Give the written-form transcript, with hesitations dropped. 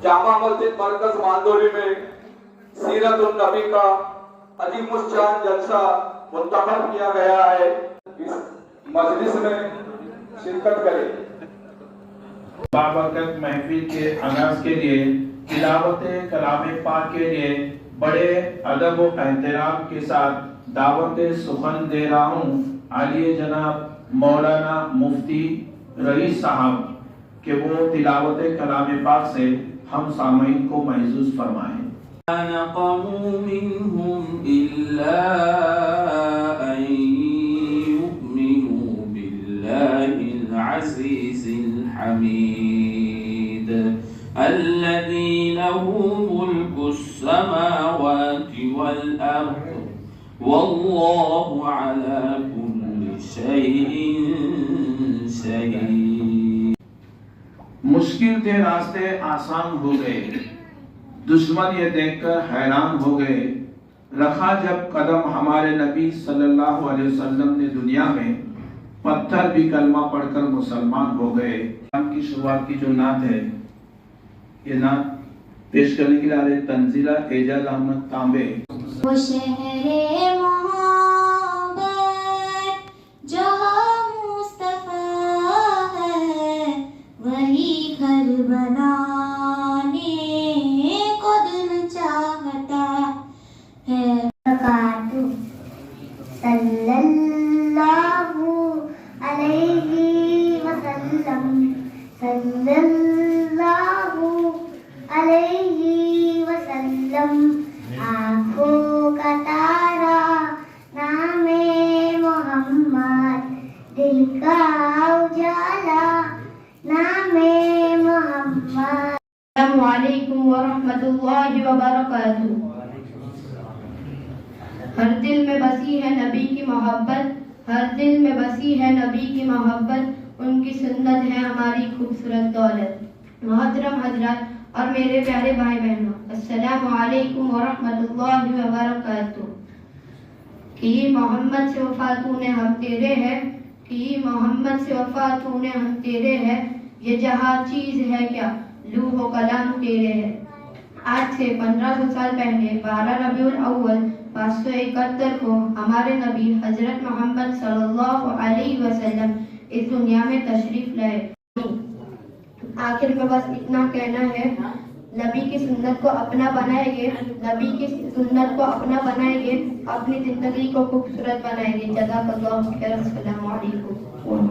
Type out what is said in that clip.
जामा मस्जिद मरकज मांदोली में सीरत उन नबी का अजीमुश्शान जलसा मुंतखब किया गया है। इस मजलिस में शिरकत करें। बाबरकत महफिल के आगाज के लिए तिलावत कलाम पाक के लिए बड़े अदब व एहतराम के साथ दावत सुखन दे रहा हूँ आलिए जनाब मौलाना मुफ्ती रईस साहब कि वो तिलावत कलाम पाक से हम सामईन को महसूस फरमाएं। نقموا منهم إلا أن يؤمنوا بالله العزيز الحميد الذي له ملك السماوات والأرض والله على كل شيء شهيد। मुश्किल के रास्ते आसान हो गए, दुश्मन ये देखकर हैरान हो गए। रखा जब कदम हमारे नबी सल्लल्लाहु अलैहि वसल्लम ने दुनिया में, पत्थर भी कलमा पढ़कर मुसलमान हो गए। की शुरुआत की जो नात है, ये नात पेश करने के लिए आ रहे तंजीला एजाज अहमद तांबे। वो शहरे मोहब्बत जहाँ मुस्तफा है, वही घर बनाने को दिल चाहता है। सल्लल्लाहु अलैहि वसल्लम, सल्लल्लाहु अलैहि वसल्लम। आँखों का तारा नामे मोहम्मद, दिल का उजाला नामे मोहम्मद। अस्सलामु अलैकुम व रहमतुल्लाहि व बरकातुहू। हर दिल में बसी है नबी की मोहब्बत, हर दिल में बसी है नबी की मोहब्बत। उनकी सुन्नत है हमारी खूबसूरत दौलत। मोहतरम हजरत और मेरे प्यारे भाई बहनों, अस्सलामु अलैकुम व रहमतुल्लाहि व बरकातुहू। कि मोहम्मद से वफा तूने हम तेरे है, कि मोहम्मद से वफा तूने हम तेरे है। ये जहाँ चीज है क्या, लूह व कलाम तेरे है। आज से 1500 साल पहले 12 रबीउल अव्वल 571 को हमारे नबी हजरत मोहम्मद सल्लल्लाहु अलैहि वसल्लम इस दुनिया में तशरीफ लाए। आखिर में बस इतना कहना है, नबी की सुन्नत को अपना बनाएंगे, नबी की सुन्नत को अपना बनाएंगे, अपनी जिंदगी को खूबसूरत बनाएंगे। जज़ाकल्लाहु खैरन। अस्सलामु अलैकुम।